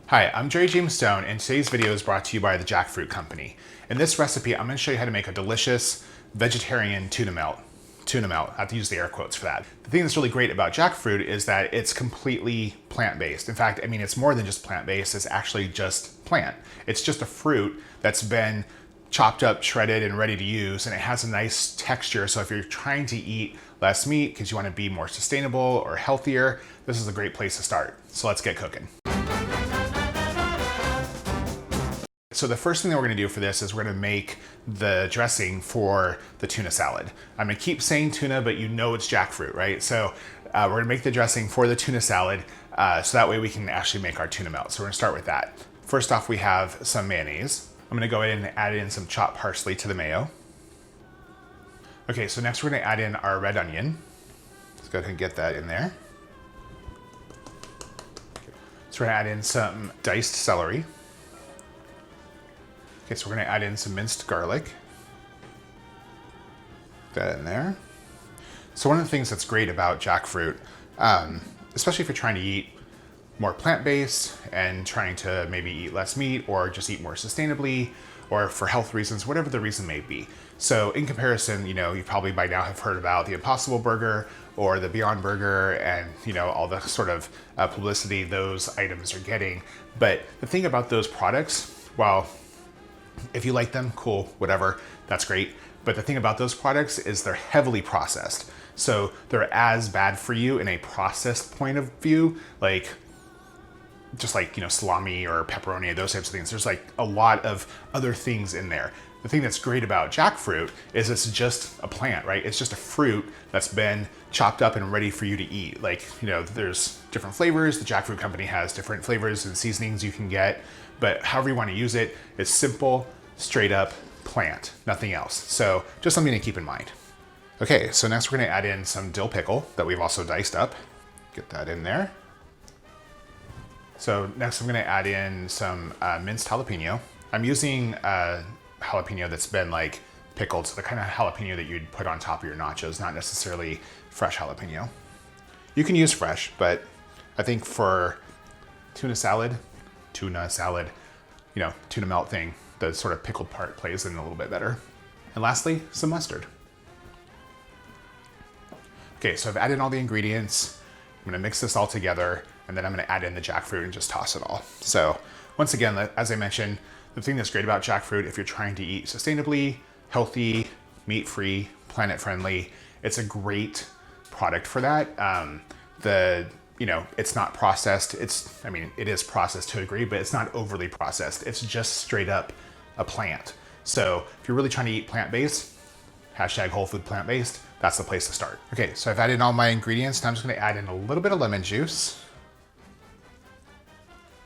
Hi, I'm Jerry James Stone, and today's video is brought to you by the Jackfruit Company. In this recipe, I'm going to show you how to make a delicious vegetarian tuna melt. Tuna melt, I have to use the air quotes for that. The thing that's really great about jackfruit is that it's completely plant-based. In fact, it's more than just plant-based, it's actually just plant. It's just a fruit that's been chopped up, shredded, and ready to use, and it has a nice texture, so if you're trying to eat less meat because you want to be more sustainable or healthier, this is a great place to start. So let's get cooking. So the first thing that we're gonna do for this is we're gonna make the dressing for the tuna salad. I'm gonna keep saying tuna, but you know it's jackfruit, right? So we're gonna make the dressing for the tuna salad so that way we can actually make our tuna melt. So we're gonna start with that. First off, we have some mayonnaise. I'm gonna go ahead and add in some chopped parsley to the mayo. Okay, so next we're gonna add in our red onion. Let's go ahead and get that in there. So we're gonna add in some diced celery. Okay, so we're gonna add in some minced garlic. Put that in there. So one of the things that's great about jackfruit, especially if you're trying to eat more plant-based and trying to maybe eat less meat or just eat more sustainably or for health reasons, whatever the reason may be. So in comparison, you probably by now have heard about the Impossible Burger or the Beyond Burger and all the sort of publicity those items are getting. But the thing about those products, well, if you like them, cool, whatever, that's great. But the thing about those products is they're heavily processed. So they're as bad for you in a processed point of view, just like salami or pepperoni, those types of things. There's like a lot of other things in there. The thing that's great about jackfruit is it's just a plant, right? It's just a fruit that's been chopped up and ready for you to eat. There's different flavors. The Jackfruit Company has different flavors and seasonings you can get, but however you want to use it, it's simple, straight up plant, nothing else. So just something to keep in mind. Okay, so next we're gonna add in some dill pickle that we've also diced up. Get that in there. So next I'm gonna add in some minced jalapeno. I'm using jalapeno that's been pickled, so the kind of jalapeno that you'd put on top of your nachos, not necessarily fresh jalapeno. You can use fresh, but I think for tuna salad, tuna melt thing, the sort of pickled part plays in a little bit better. And lastly, some mustard. Okay, so I've added all the ingredients. I'm gonna mix this all together, and then I'm gonna add in the jackfruit and just toss it all. So once again, as I mentioned, the thing that's great about jackfruit, if you're trying to eat sustainably, healthy, meat-free, planet-friendly, it's a great product for that. It's not processed. It is processed to a degree, but it's not overly processed. It's just straight up a plant. So if you're really trying to eat plant-based, hashtag whole food plant-based, that's the place to start. Okay, so I've added all my ingredients. Now I'm just gonna add in a little bit of lemon juice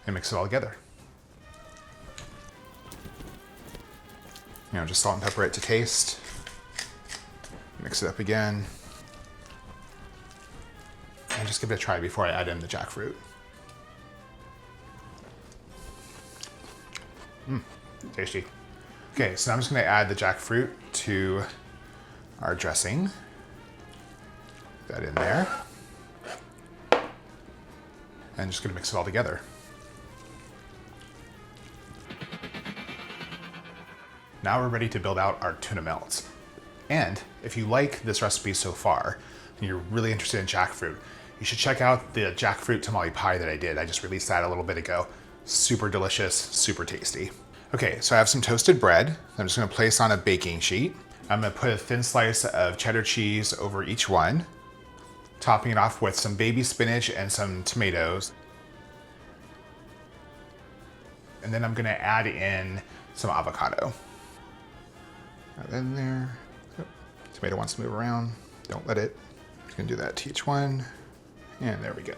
and mix it all together. Just salt and pepper it to taste. Mix it up again. And just give it a try before I add in the jackfruit. Tasty. Okay, so now I'm just gonna add the jackfruit to our dressing. Put that in there. And just gonna mix it all together. Now we're ready to build out our tuna melts. And if you like this recipe so far, and you're really interested in jackfruit, you should check out the jackfruit tamale pie that I did. I just released that a little bit ago. Super delicious, super tasty. Okay, so I have some toasted bread. I'm just gonna place on a baking sheet. I'm gonna put a thin slice of cheddar cheese over each one, topping it off with some baby spinach and some tomatoes. And then I'm gonna add in some avocado. Got that in there. Oh, tomato wants to move around. Don't let it. Just gonna do that to each one. And there we go.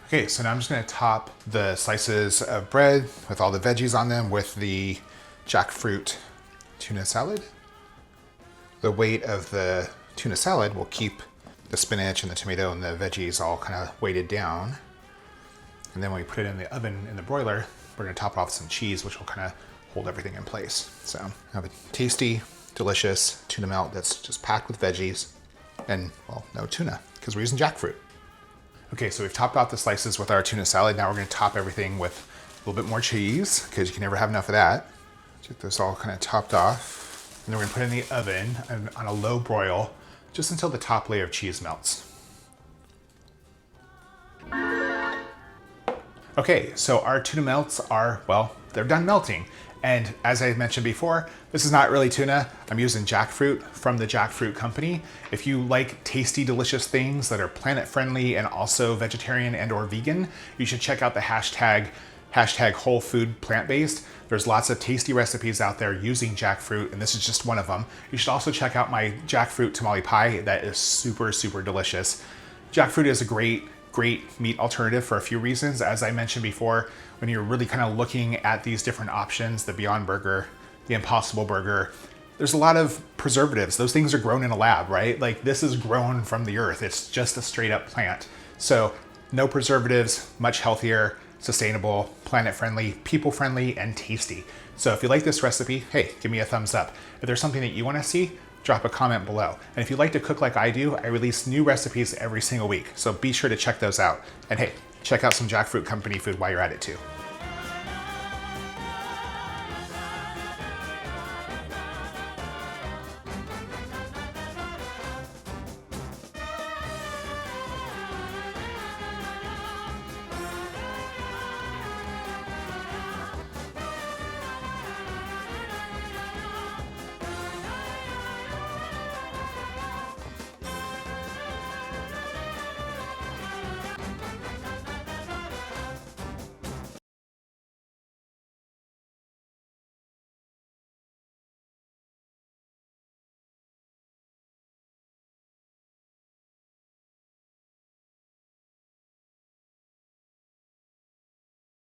Okay, so now I'm just gonna top the slices of bread with all the veggies on them with the jackfruit tuna salad. The weight of the tuna salad will keep the spinach and the tomato and the veggies all kind of weighted down. And then when we put it in the oven in the broiler, we're gonna top it off with some cheese, which will kind of hold everything in place. So I have a tasty, delicious tuna melt that's just packed with veggies and, well, no tuna because we're using jackfruit. Okay, so we've topped off the slices with our tuna salad. Now we're gonna top everything with a little bit more cheese, because you can never have enough of that. Get this all kind of topped off. And then we're gonna put it in the oven on a low broil, just until the top layer of cheese melts. Okay, so our tuna melts are, well, they're done melting. And as I mentioned before, this is not really tuna. I'm using jackfruit from the Jackfruit Company. If you like tasty, delicious things that are planet friendly and also vegetarian and or vegan, you should check out the hashtag whole food plant-based. There's lots of tasty recipes out there using jackfruit, and this is just one of them. You should also check out my jackfruit tamale pie. That is super, super delicious. Jackfruit is a great meat alternative for a few reasons. As I mentioned before, when you're really kind of looking at these different options, the Beyond Burger, the Impossible Burger, there's a lot of preservatives. Those things are grown in a lab, right? Like, this is grown from the earth. It's just a straight up plant. So no preservatives, much healthier, sustainable, planet friendly, people friendly, and tasty. So if you like this recipe, hey, give me a thumbs up. If there's something that you want to see, drop a comment below. And if you like to cook like I do, I release new recipes every single week. So be sure to check those out. And hey, check out some Jackfruit Company food while you're at it too.